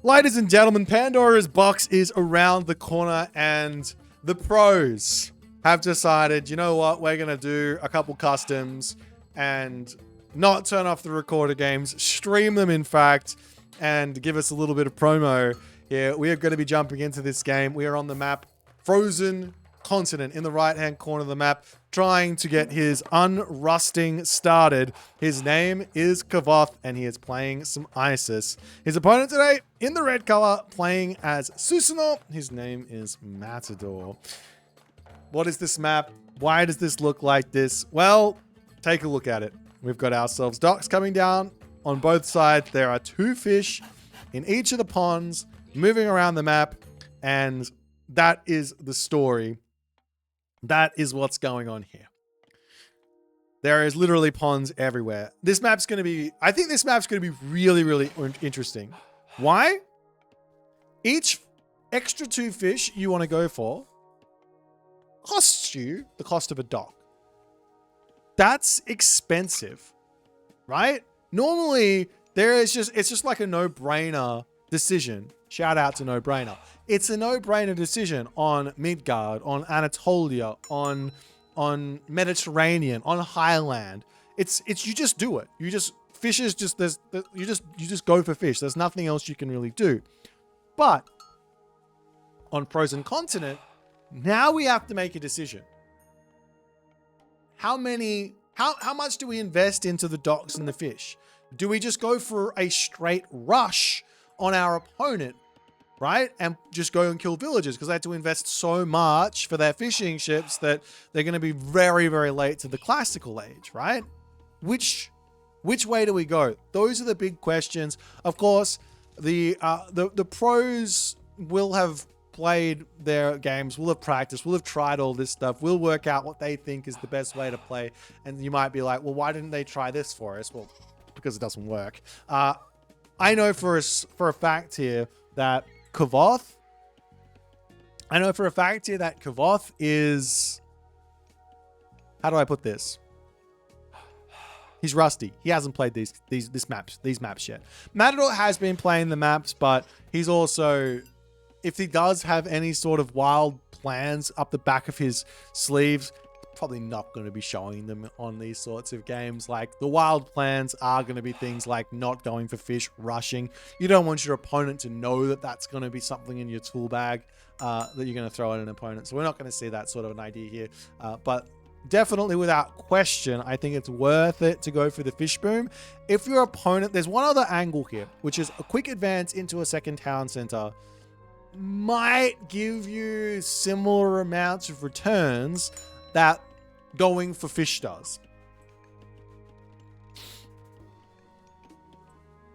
Ladies and gentlemen, Pandora's Box is around the corner and the pros have decided, you know what, we're going to do a couple customs and not turn off the recorder games, stream them in fact, and give us a little bit of promo here. We are going to be jumping into this game. We are on the map Frozen Continent in the right-hand corner of the map, trying to get his unrusting started. His name is Kvoth, and he is playing some Isis. His opponent today, in the red color, playing as Susanoo. His name is Matador. What is this map? Why does this look like this? Well, take a look at it. We've got ourselves docks coming down on both sides. There are 2 fish in each of the ponds moving around the map, and that is the story. That is what's going on here. There is literally ponds everywhere. This map's going to be, I think this map's going to be really, really interesting. Why? Each extra 2 fish you want to go for costs you the cost of a dock. That's expensive, right? Normally, it's just like a no-brainer decision. Shout out to no-brainer. It's a no-brainer decision on Midgard, on Anatolia, on Mediterranean, on Highland. It's you just do it. You just fishes just you just go for fish. There's nothing else you can really do. But on Frozen Continent, now we have to make a decision. How much do we invest into the docks and the fish? Do we just go for a straight rush on our opponent, right? And just go and kill villagers because they had to invest so much for their fishing ships that they're going to be very, very late to the classical age, right? Which way do we go? Those are the big questions. Of course, the pros will have played their games, will have practiced, will have tried all this stuff, will work out what they think is the best way to play. And you might be like, well, why didn't they try this for us? Well, because it doesn't work. I know for a fact here that Kavoth is, how do I put this? He's rusty. He hasn't played these maps yet. Matador has been playing the maps, but he's also, if he does have any sort of wild plans up the back of his sleeves, probably not going to be showing them on these sorts of games. Like, the wild plans are going to be things like not going for fish, rushing. You don't want your opponent to know that that's going to be something in your tool bag that you're going to throw at an opponent. So we're not going to see that sort of an idea here. But definitely, without question, I think it's worth it to go for the fish boom. If your opponent, there's one other angle here, which is a quick advance into a second town center. Might give you similar amounts of returns that going for fish does.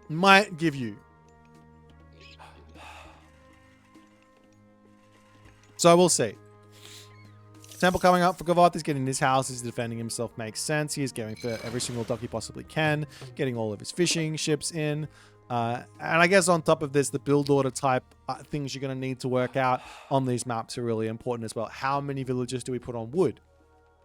Might give you. So we'll see. Temple coming up for Kavoth. He's getting his house. He's defending himself. Makes sense. He is going for every single dock he possibly can. Getting all of his fishing ships in. And I guess on top of this, the build order type things you're going to need to work out on these maps are really important as well. How many villages do we put on wood?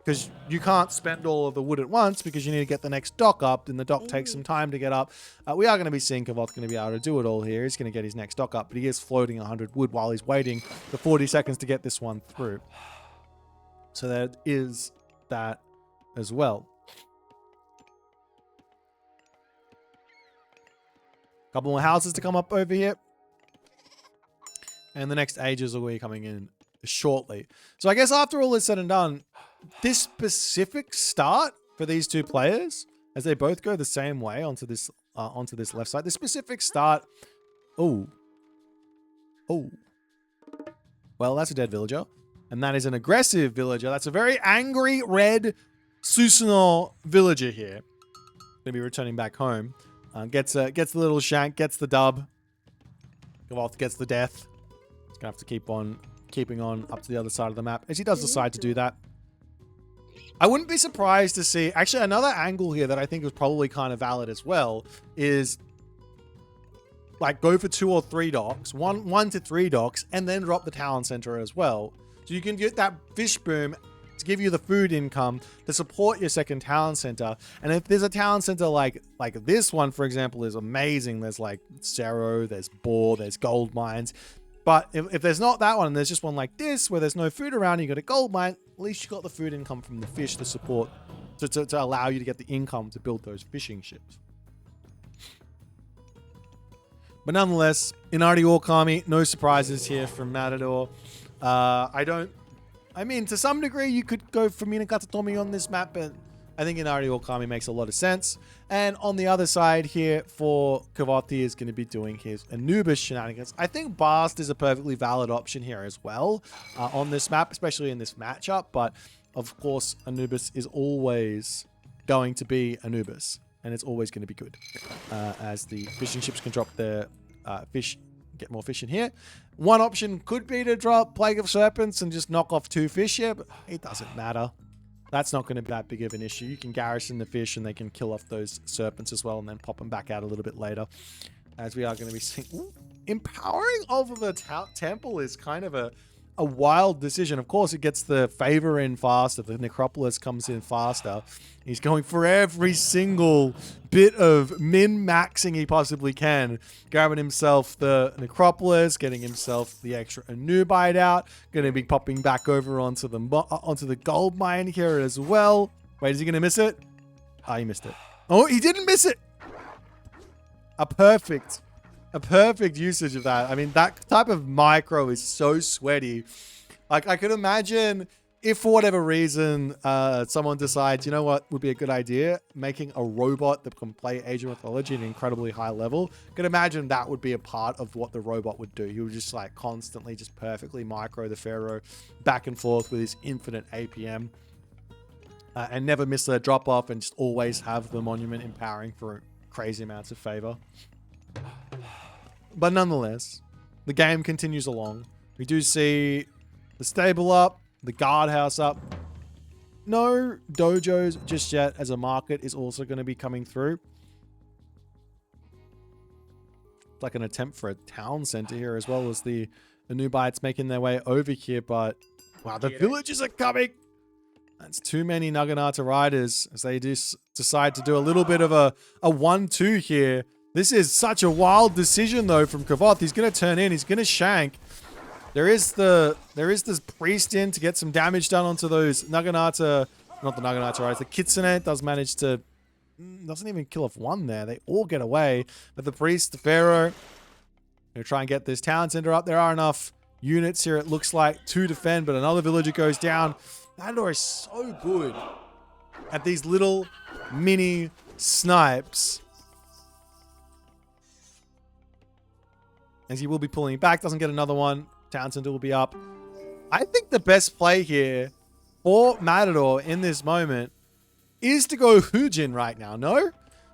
Because you can't spend all of the wood at once because you need to get the next dock up, and the dock takes some time to get up. We are going to be seeing Kavoth going to be able to do it all here. He's going to get his next dock up, but he is floating 100 wood while he's waiting for 40 seconds to get this one through. So there is that as well. Couple more houses to come up over here. And the next ages will be coming in shortly. So I guess after all is said and done, this specific start for these 2 players, as they both go the same way onto this left side, the specific start. Oh. Well, that's a dead villager. And that is an aggressive villager. That's a very angry red Susanoo villager here. Gonna be returning back home. Gets the little shank, gets the dub. Kavoth gets the death. He's gonna have to keep on keeping on up to the other side of the map, as he does decide to do that. I wouldn't be surprised to see, actually, another angle here that I think was probably kind of valid as well is like go for 2 or 3 docks, 1 to 3 docks, and then drop the town center as well. So you can get that fish boom. It's to give you the food income to support your second town center. And if there's a town center like this one, for example, is amazing. There's like Cerro, there's Boar, there's gold mines. But if there's not that one, and there's just one like this where there's no food around, you got a gold mine, at least you got the food income from the fish to support, to allow you to get the income to build those fishing ships. But nonetheless, Inari Orkami, no surprises here from Matador. I mean, to some degree, you could go for Minakata Tomi on this map, but I think Inari Orkami makes a lot of sense. And on the other side here for Kvoth, he is going to be doing his Anubis shenanigans. I think Bast is a perfectly valid option here as well on this map, especially in this matchup. But of course, Anubis is always going to be Anubis, and it's always going to be good as the fishing ships can drop their fish, get more fish in here. One option could be to drop Plague of Serpents and just knock off 2 fish here, but it doesn't matter. That's not going to be that big of an issue. You can garrison the fish and they can kill off those serpents as well and then pop them back out a little bit later. As we are going to be seeing... Ooh, empowering over the temple is kind of a wild decision. Of course, it gets the favor in faster. The necropolis comes in faster. He's going for every single bit of min-maxing he possibly can. Grabbing himself the necropolis, getting himself the extra Anubite out. Going to be popping back over onto the gold mine here as well. Wait, is he going to miss it? Oh, he missed it. Oh, he didn't miss it. A perfect usage of that. I mean, that type of micro is so sweaty. Like, I could imagine if for whatever reason someone decides, you know what would be a good idea, making a robot that can play Age of Mythology at an incredibly high level. I could imagine that would be a part of what the robot would do. He would just like constantly just perfectly micro the Pharaoh back and forth with his infinite APM and never miss a drop off and just always have the monument empowering for crazy amounts of favor. But nonetheless, the game continues along. We do see the stable up, the guardhouse up. No dojos just yet, as a market is also going to be coming through. It's like an attempt for a town center here, as well as the Anubites making their way over here. But wow, the villagers are coming. That's too many Naginata riders as they decide to do a little bit of a 1-2 here. This is such a wild decision, though, from Kavoth. He's going to turn in. He's going to shank. There is this priest in to get some damage done onto those Naginata. Not the Naginata, right? The Kitsune does manage to... Doesn't even kill off one there. They all get away. But the priest, the Pharaoh, going to try and get this town center up. There are enough units here, it looks like, to defend. But another villager goes down. Pandora is so good at these little mini snipes. As he will be pulling back. Doesn't get another one. Town center will be up. I think the best play here for Matador in this moment is to go Hujin right now. No?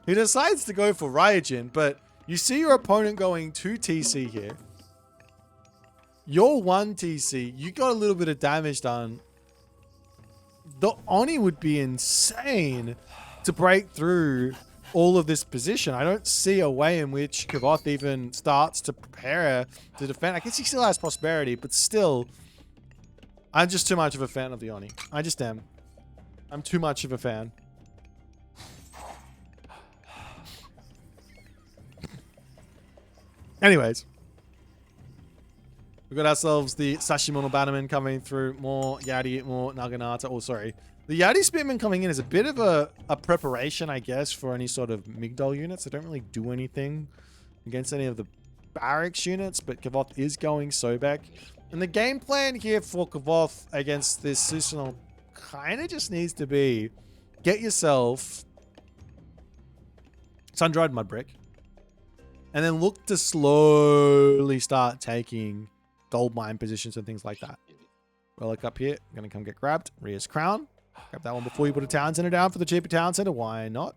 He decides to go for Ryujin, but you see your opponent going 2 TC here. You're 1 TC. You got a little bit of damage done. The Oni would be insane to break through all of this position. I don't see a way in which Kavoth even starts to prepare to defend. I guess he still has prosperity, but still, I'm just too much of a fan of the Oni. I just am. I'm too much of a fan. Anyways, we've got ourselves the Sashimono Bannerman coming through. More Yadi, more Naginata. Oh, sorry. The Yadi Spearman coming in is a bit of a preparation, I guess, for any sort of Migdol units. They don't really do anything against any of the barracks units, but Kavoth is going Sobek. And the game plan here for Kavoth against this Susanoo kind of just needs to be get yourself Sun-Dried Mudbrick and then look to slowly start taking gold mine positions and things like that. Relic up here. Going to come get grabbed. Rhea's Crown. Grab that one before you put a town center down for the cheaper town center. Why not?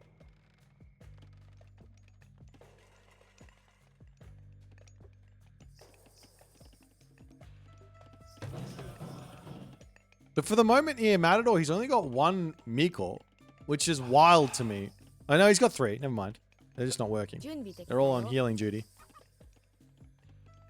But for the moment here, Matador, he's only got 1 Miko, which is wild to me. I know he's got 3. Never mind. They're just not working. They're all on healing duty.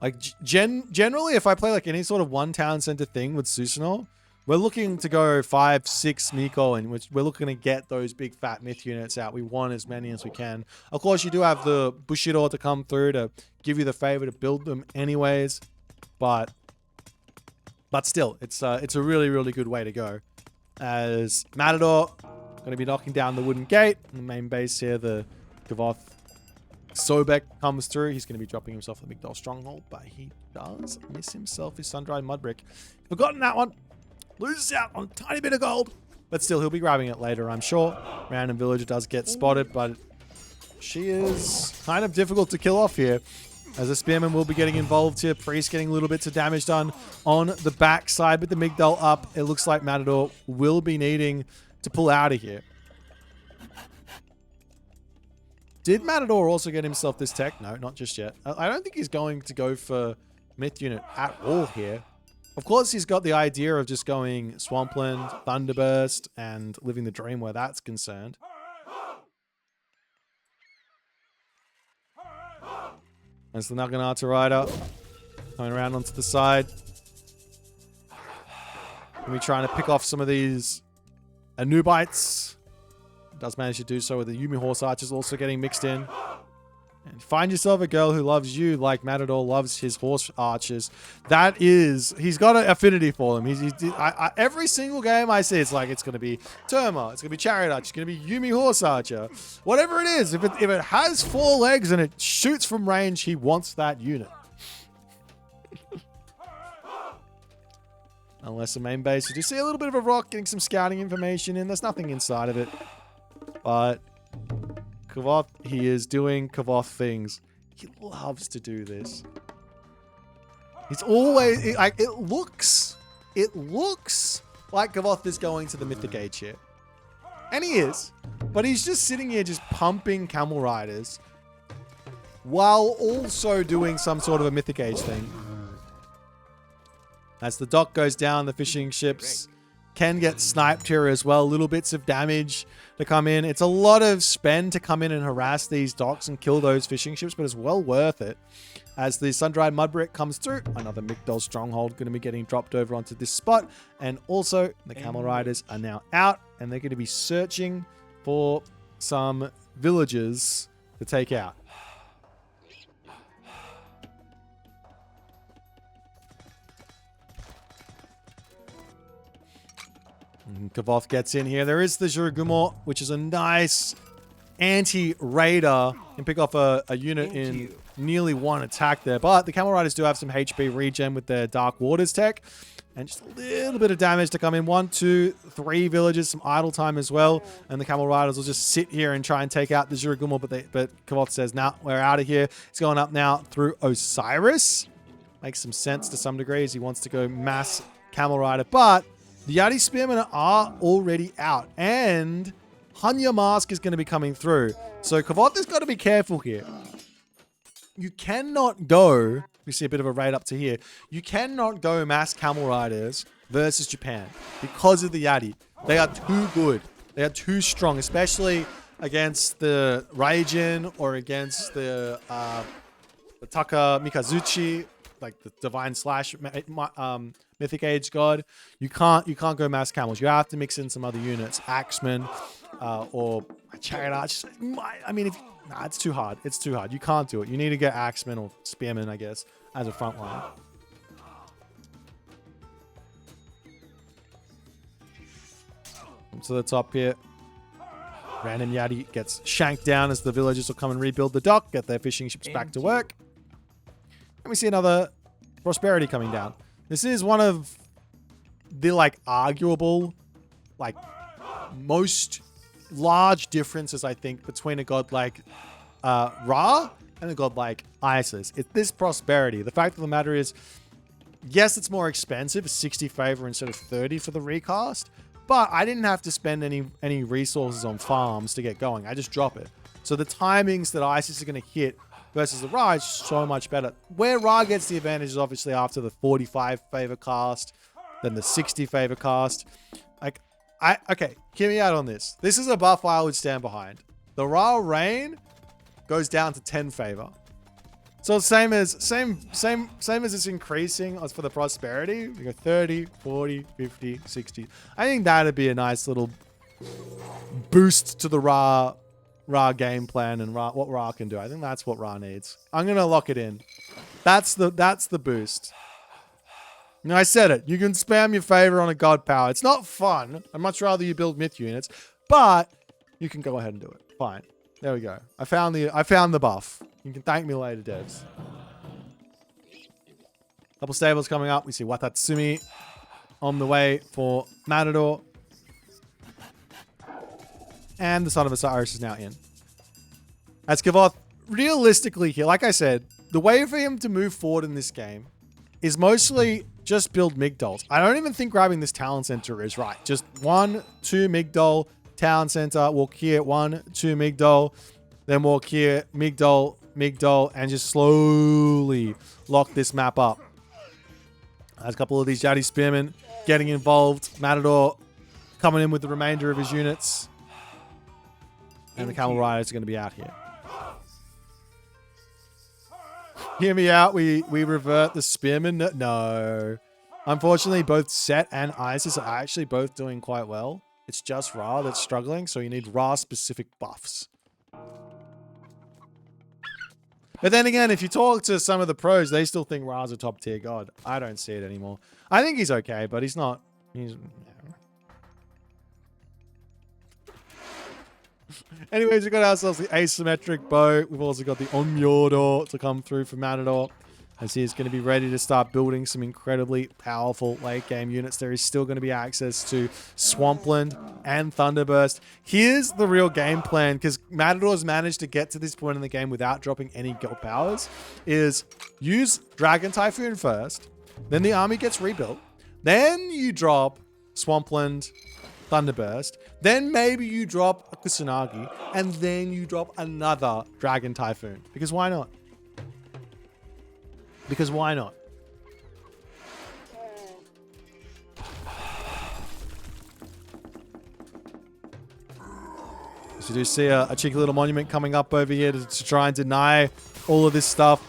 Like, generally, if I play like any sort of 1 town center thing with Susanoo, We're looking to go 5, 6 Miko, and we're looking to get those big fat myth units out. We want as many as we can. Of course, you do have the Bushido to come through to give you the favor to build them anyways, but still, it's a really, really good way to go. As Matador going to be knocking down the wooden gate in the main base here, the Kvoth Sobek comes through. He's going to be dropping himself the Migdol Stronghold, but he does miss himself his Sun-Dried Mudbrick. Forgotten that one. Loses out on a tiny bit of gold. But still, he'll be grabbing it later, I'm sure. Random villager does get spotted, but she is kind of difficult to kill off here. As a spearman will be getting involved here. Priest getting little bits of damage done on the backside with the Migdol up. It looks like Matador will be needing to pull out of here. Did Matador also get himself this tech? No, not just yet. I don't think he's going to go for Myth Unit at all here. Of course, he's got the idea of just going Swampland, Thunderburst, and living the dream where that's concerned. As the Naginata Rider coming around onto the side. Gonna be trying to pick off some of these Anubites. Does manage to do so with the Yumi Horse Archers also getting mixed in. And find yourself a girl who loves you like Matador loves his horse archers. That is, he's got an affinity for them. Every single game I see, it's like it's going to be Terma, it's going to be Chariot Archer, it's going to be Yumi Horse Archer. Whatever it is, if it has 4 legs and it shoots from range, he wants that unit. Unless the main base, you do see a little bit of a rock getting some scouting information in. There's nothing inside of it. But Kavoth, he is doing Kavoth things. He loves to do this. He's always like it looks like Kavoth is going to the Mythic Age here. And he is. But he's just sitting here just pumping camel riders while also doing some sort of a Mythic Age thing. As the dock goes down, the fishing ships can get sniped here as well. Little bits of damage to come in. It's a lot of spend to come in and harass these docks and kill those fishing ships, but it's well worth it. As the Sun-Dried Mudbrick comes through, another Migdol Stronghold going to be getting dropped over onto this spot. And also, the Camel Riders are now out, and they're going to be searching for some villagers to take out. Kavoth gets in here. There is the Juragumo, which is a nice anti-raider. Can pick off a unit in nearly one attack there. But the Camel Riders do have some HP regen with their Dark Waters tech. And just a little bit of damage to come in. 1, 2, 3 villages, some idle time as well. And the Camel Riders will just sit here and try and take out the Juragumo. But Kavoth says, nah, we're out of here. It's going up now through Osiris. Makes some sense to some degree as he wants to go mass Camel Rider. But the Yati Spearmen are already out, and Hanya Mask is going to be coming through. So Kavoth has got to be careful here. You cannot go, we see a bit of a raid up to here, you cannot go mass Camel Riders versus Japan because of the Yati. They are too good. They are too strong, especially against the Raijin or against the Taka Mikazuchi, like the Divine Slash Mythic Age God. You can't go mass camels. You have to mix in some other units, Axemen or Chariot Archers. I mean, it's too hard. It's too hard. You can't do it. You need to get Axemen or Spearmen, I guess, as a front line. To the top here. Random Yati gets shanked down as the villagers will come and rebuild the dock, get their fishing ships back to work. And we see another Prosperity coming down. This is one of the, arguable, most large differences, I think, between a god like Ra and a god like Isis. It's this Prosperity. The fact of the matter is, yes, it's more expensive, 60 favor instead of 30 for the recast, but I didn't have to spend any resources on farms to get going. I just drop it. So the timings that Isis is going to hit versus the Ra is so much better. Where Ra gets the advantage is obviously after the 45 favor cast, then the 60 favor cast. Okay, hear me out on this. This is a buff I would stand behind. The Ra Rain goes down to 10 favor. So same as it's increasing as for the prosperity. We go 30, 40, 50, 60. I think that'd be a nice little boost to the Ra game plan and what Ra can do. I think that's what Ra needs. I'm gonna lock it in. That's the boost. You know, I said it. You can spam your favor on a god power. It's not fun. I'd much rather you build myth units, but you can go ahead and do it. Fine. There we go. I found the buff. You can thank me later, devs. Couple stables coming up. We see Watatsumi on the way for Matador. And the Son of Osiris is now in. As Kavoth, realistically here, like I said, the way for him to move forward in this game is mostly just build Migdols. I don't even think grabbing this Talent Center is right. Just 1, 2 Migdol, Talent Center, walk here, 1, 2 Migdol, then walk here, Migdol, Migdol, and just slowly lock this map up. There's a couple of these Jaddy Spearmen getting involved. Matador coming in with the remainder of his units. And the Camel Riders are going to be out here. Hear me out. We revert the Spearmen. No. Unfortunately, both Set and Isis are actually both doing quite well. It's just Ra that's struggling, so you need Ra-specific buffs. But then again, if you talk to some of the pros, they still think Ra's a top-tier god. I don't see it anymore. I think he's okay, but he's not. Anyways, we've got ourselves the asymmetric bow. We've also got the Onmyordo to come through for Matador. As he is going to be ready to start building some incredibly powerful late game units. There is still going to be access to Swampland and Thunderburst. Here's the real game plan, because Matador's managed to get to this point in the game without dropping any god powers, is use Dragon Typhoon first, then the army gets rebuilt, then you drop Swampland, Thunderburst, then maybe you drop a Kusanagi, and then you drop another Dragon Typhoon. Because why not? Because why not? So you do see a cheeky little monument coming up over here to try and deny all of this stuff.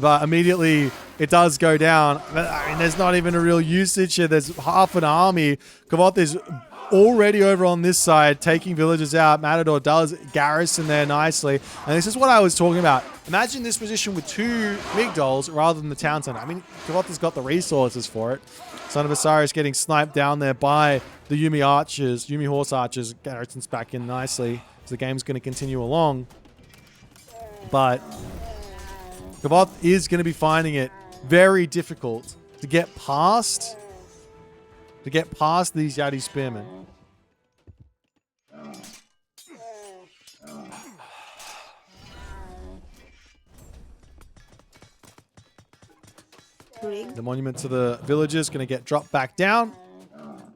But immediately it does go down. I mean, there's not even a real usage here. There's half an army. Kavoth is already over on this side, taking villagers out. Matador does garrison there nicely. And this is what I was talking about. Imagine this position with 2 Migdols rather than the town center. I mean, Kavoth has got the resources for it. Son of Osiris getting sniped down there by the Yuumi archers. Yuumi horse archers. Garrison's back in nicely. So the game's going to continue along. But Kavoth is going to be finding it very difficult to get past these Yadi Spearmen. The monument to the villagers going to get dropped back down.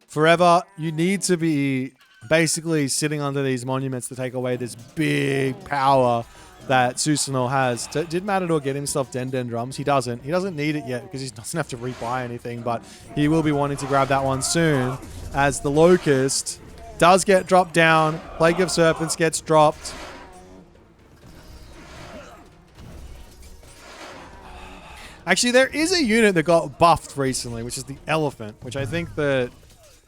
Forever, you need to be basically sitting under these monuments to take away this big power that Susanoo has. Did Matador get himself Den drums? He doesn't. He doesn't need it yet because he doesn't have to rebuy anything, but he will be wanting to grab that one soon as the Locust does get dropped down. Plague of Serpents gets dropped. Actually, there is a unit that got buffed recently, which is the Elephant, which I think that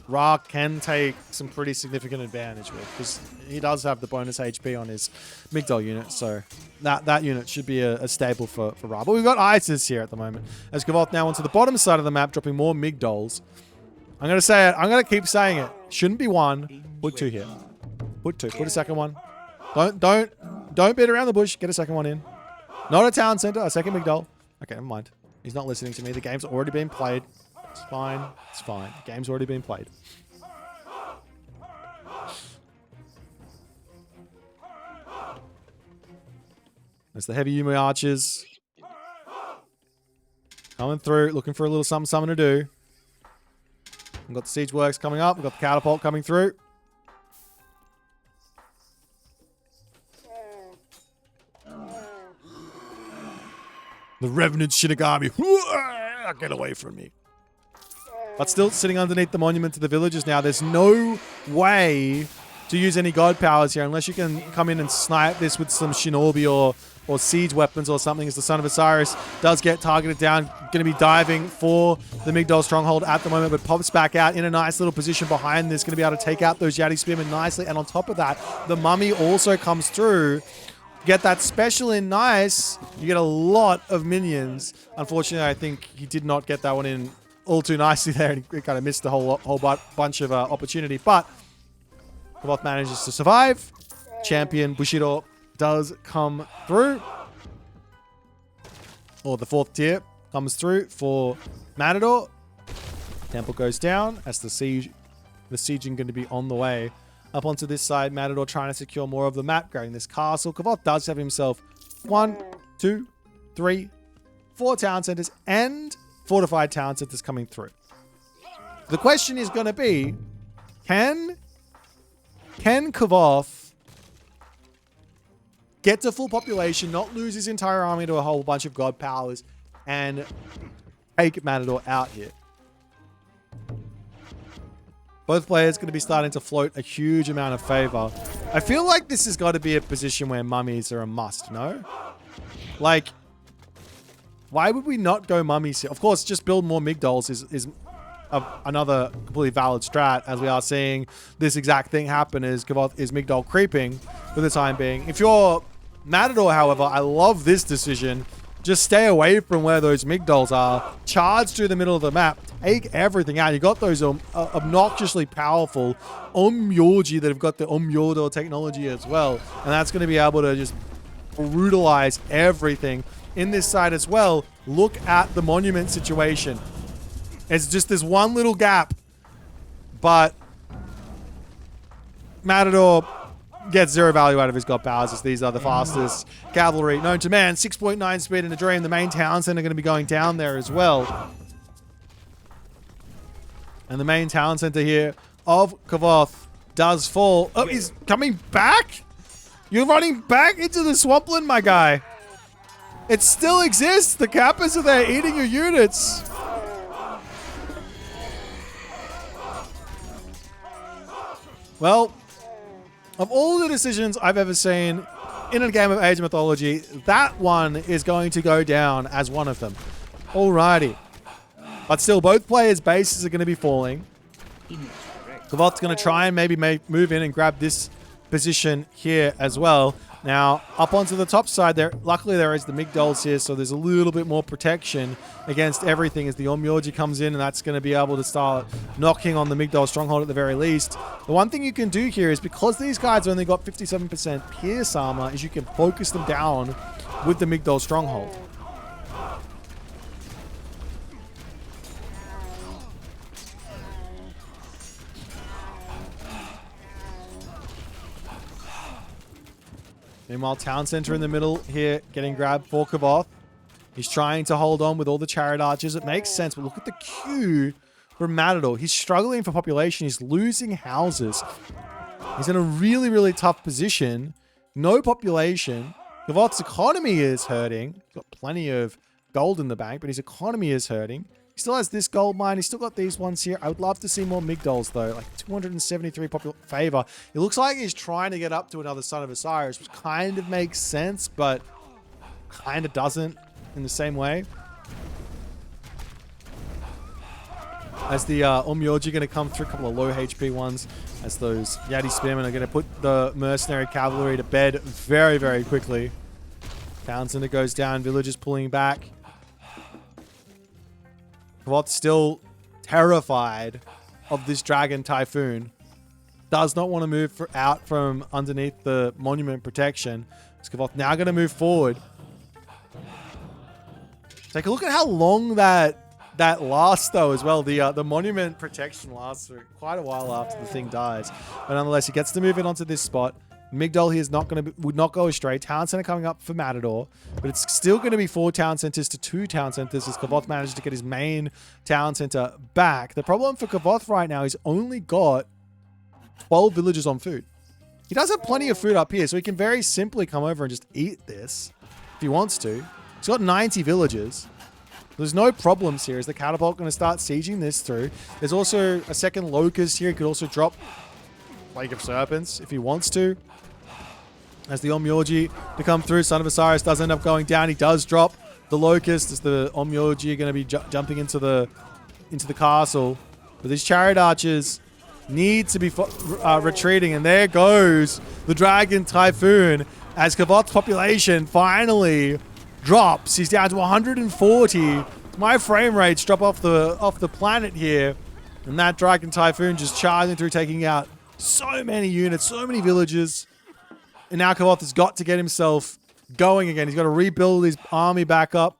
Ra can take some pretty significant advantage with, because he does have the bonus HP on his Migdol unit, so that unit should be a staple for Ra. But we've got Isis here at the moment, as Kavoth now onto the bottom side of the map, dropping more Migdols. I'm going to say it. I'm going to keep saying it. Shouldn't be 1. Put 2 here. Put 2. Put a second one. Don't beat around the bush. Get a second one in. Not a town center. A second Migdol. Okay, never mind. He's not listening to me. The game's already been played. It's fine. It's fine. The game's already been played. There's the heavy Yuumi archers. Coming through. Looking for a little something to do. We've got the siege works coming up. We've got the catapult coming through. The Revenant Shinigami. Get away from me. But still sitting underneath the monument to the villagers now. There's no way to use any god powers here unless you can come in and snipe this with some shinobi or or siege weapons or something, as the Son of Osiris does get targeted down. Going to be diving for the Migdol stronghold at the moment, but pops back out in a nice little position behind this. Going to be able to take out those Yati Spearmen nicely. And on top of that, the Mummy also comes through. Get that special in nice. You get a lot of minions. Unfortunately, I think he did not get that one in all too nicely there, and he kind of missed the whole bunch of opportunity. But Kavoth manages to survive. Champion Bushido does come through. Or the 4th tier comes through for Matador. Temple goes down as the sieging going to be on the way. Up onto this side, Matador trying to secure more of the map, grabbing this castle. Kavoth does have himself 1, 2, 3, 4 town centers and fortified town centers coming through. The question is going to be, can Kavoth get to full population, not lose his entire army to a whole bunch of god powers, and take Matador out here? Both players going to be starting to float a huge amount of favor. I feel like this has got to be a position where mummies are a must, no? Like, why would we not go mummies here? Of course, just build more Migdols is another completely valid strat, as we are seeing this exact thing happen as Kavoth is Migdol creeping for the time being. If you're Matador, however, I love this decision. Just stay away from where those Migdols are. Charge through the middle of the map. Take everything out. You got those obnoxiously powerful Omyorji that have got the Omyordo technology as well. And that's going to be able to just brutalize everything. In this side as well, look at the monument situation. It's just this one little gap. But Matador gets 0 value out of his god powers, as these are the fastest cavalry known to man. 6.9 speed in a dream. The main town center going to be going down there as well. And the main town center here of Kavoth does fall. Oh, he's coming back? You're running back into the swampland, my guy. It still exists. The Kappas are there eating your units. Well, of all the decisions I've ever seen in a game of Age of Mythology, that one is going to go down as one of them. Alrighty. But still, both players' bases are going to be falling. Kavoth's going to try and maybe move in and grab this position here as well. Now, up onto the top side there, luckily there is the Migdols here, so there's a little bit more protection against everything as the Omyorji comes in, and that's going to be able to start knocking on the Migdol stronghold at the very least. The one thing you can do here is, because these guys only got 57% pierce armor, is you can focus them down with the Migdol stronghold. Meanwhile, town center in the middle here, getting grabbed for Kavoth. He's trying to hold on with all the chariot archers. It makes sense, but look at the queue for Matador. He's struggling for population. He's losing houses. He's in a really, really tough position. No population. Kavoth's economy is hurting. He's got plenty of gold in the bank, but his economy is hurting. He still has this gold mine. He's still got these ones here. I would love to see more Migdols, though. Like 273 popular favor. It looks like he's trying to get up to another Son of Osiris, which kind of makes sense, but kind of doesn't in the same way. As the Omyorji going to come through, a couple of low HP ones, as those Yati Spearmen are going to put the mercenary cavalry to bed very, very quickly. Town center goes down. Villagers pulling back. Kvoth's still terrified of this dragon typhoon. Does not want to move out from underneath the monument protection. Kvoth now going to move forward. Take a look at how long that lasts, though, as well. The monument protection lasts for quite a while after the thing dies. But nonetheless, he gets to move in onto this spot. Migdol here is would not go astray. Town center coming up for Matador, but it's still going to be 4 town centers to 2 town centers as Kavoth manages to get his main town center back. The problem for Kavoth right now is only got 12 villagers on food. He does have plenty of food up here, so he can very simply come over and just eat this if he wants to. He's got 90 villagers. There's no problems here. Is the catapult going to start sieging this through? There's also a second locust here. He could also drop Plague of Serpents if he wants to. as the Omyoji to come through. Son of Osiris does end up going down. He does drop the Locust as the Omyoji are going to be jumping into the castle. But these Chariot Archers need to be retreating. And there goes the Dragon Typhoon as Kavoth's population finally drops. He's down to 140. My frame rates drop off the planet here. And that Dragon Typhoon just charging through, taking out so many units, so many villages. And now Kavoth has got to get himself going again. He's got to rebuild his army back up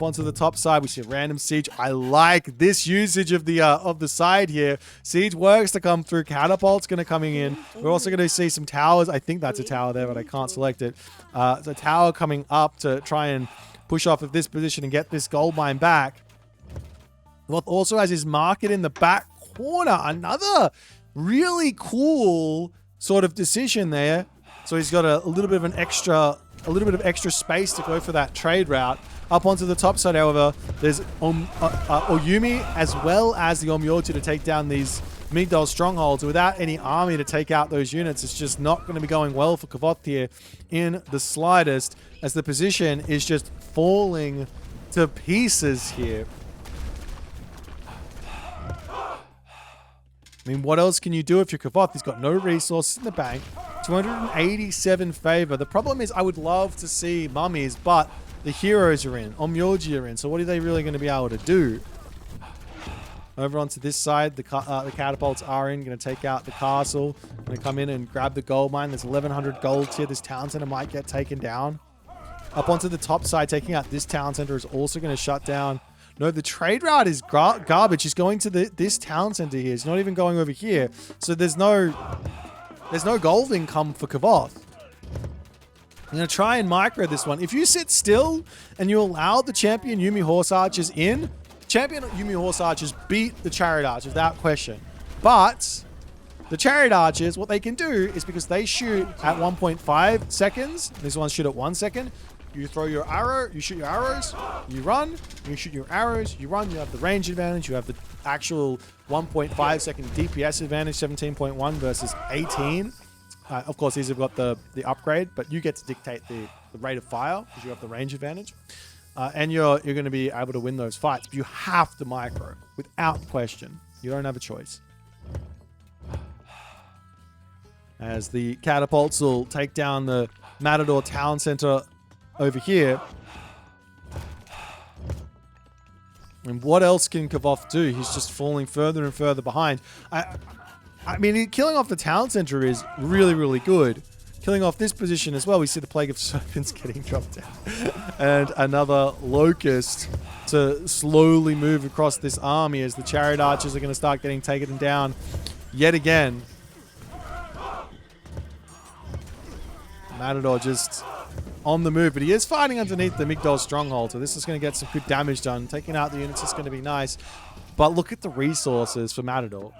onto the top side. We see a random siege. I like this usage of the side here. Siege works to come through. Catapult's going to coming in. We're also going to see some towers. I think that's a tower there, but I can't select it. It's a tower coming up to try and push off of this position and get this gold mine back. Kavoth also has his market in the back corner. Another really cool sort of decision there. So he's got a little bit of extra space to go for that trade route. Up onto the top side, however, there's Oyumi as well as the Omyoji to take down these Migdol strongholds. Without any army to take out those units, it's just not going to be going well for Kavoth here in the slightest, as the position is just falling to pieces here. I mean, what else can you do if you're Kavoth? He's got no resources in the bank. 287 favor. The problem is I would love to see mummies, but the heroes are in. Omyoji are in. So what are they really going to be able to do? Over onto this side, the catapults are in. Going to take out the castle. Going to come in and grab the gold mine. There's 1,100 gold here. This town center might get taken down. Up onto the top side, taking out this town center is also going to shut down. No, the trade route is garbage. He's going to this town center here. He's not even going over here. So there's no gold income for Kavoth. I'm going to try and micro this one. If you sit still and you allow the champion Yumi Horse Archers in, champion Yumi Horse Archers beat the Chariot Archers without question. But the Chariot Archers, what they can do is, because they shoot at 1.5 seconds, these ones shoot at 1 second, you throw your arrow, you shoot your arrows, you run, you shoot your arrows, you run, you have the range advantage, you have the actual 1.5 second DPS advantage, 17.1 versus 18. Of course, these have got the upgrade, but you get to dictate the rate of fire because you have the range advantage. And you're going to be able to win those fights. But you have to micro without question. You don't have a choice. As the catapults will take down the Matador Town Center over here. And what else can Kavoth do? He's just falling further and further behind. I mean, killing off the town center is really, really good. Killing off this position as well. We see the Plague of Serpents getting dropped down. And another Locust to slowly move across this army as the Chariot Archers are going to start getting taken down yet again. Matador just on the move, but he is fighting underneath the Migdol stronghold, so this is going to get some good damage done. Taking out the units is going to be nice. But look at the resources for Matador.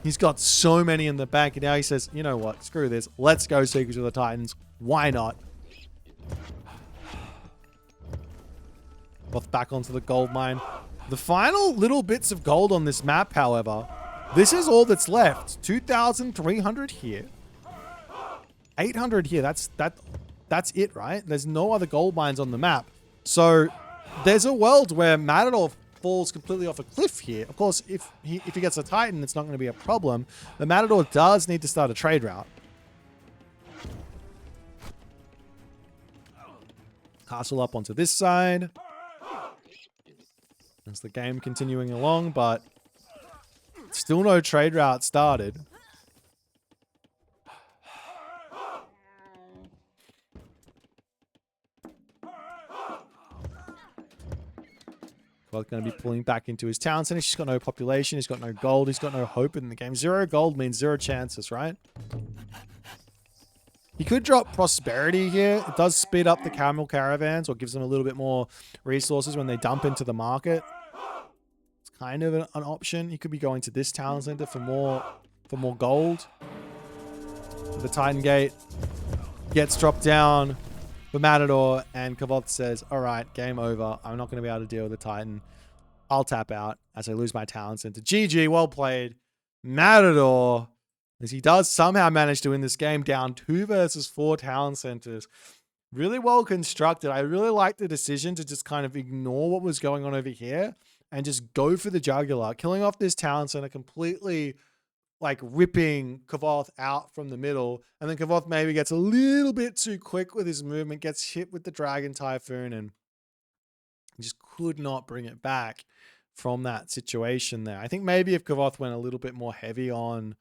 He's got so many in the bank, and now he says, you know what, screw this. Let's go Seekers of the Titans. Why not? Both back onto the gold mine. The final little bits of gold on this map, however, this is all that's left. 2,300 here. 800 here. That's it, right? There's no other gold mines on the map. So there's a world where Matador falls completely off a cliff here. Of course, if he gets a Titan, it's not going to be a problem. The Matador does need to start a trade route. Castle up onto this side. That's the game continuing along, but still no trade route started. Going to be pulling back into his town center. He's got no population. He's got no gold. He's got no hope in the game. 0 gold means 0 chances, right? He could drop prosperity here. It does speed up the camel caravans or gives them a little bit more resources when they dump into the market. It's kind of an option. He could be going to this town center for more gold. The Titan Gate gets dropped down for Matador, and Kavoth says, all right, game over. I'm not going to be able to deal with the Titan. I'll tap out as I lose my town center. GG, well played. Matador as he does somehow manage to win this game down 2 versus 4 talent centers. Really well constructed. I really like the decision to just kind of ignore what was going on over here and just go for the jugular, killing off this talent center, completely like ripping Kavoth out from the middle. And then Kavoth maybe gets a little bit too quick with his movement, gets hit with the Dragon Typhoon, and just could not bring it back from that situation there. I think maybe if Kavoth went a little bit more heavy on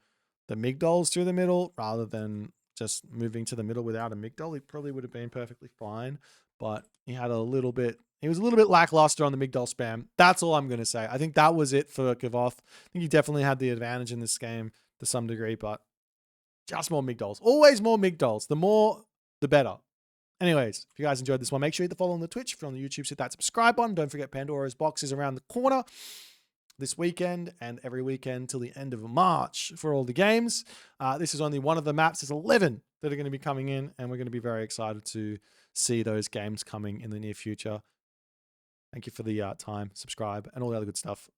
the Migdols through the middle rather than just moving to the middle without a Migdol, he probably would have been perfectly fine. But he was a little bit lackluster on the Migdol spam. That's all I'm going to say. I think that was it for Kavoth. I think he definitely had the advantage in this game to some degree, but just more Migdols. Always more Migdols. The more, the better. Anyways, if you guys enjoyed this one, make sure you hit the follow on the Twitch. If you're on the YouTube, hit that subscribe button. Don't forget Pandora's Box is around the corner this weekend and every weekend till the end of March for all the games. This is only one of the maps. There's 11 that are going to be coming in, and we're going to be very excited to see those games coming in the near future. Thank you for the time, subscribe, and all the other good stuff.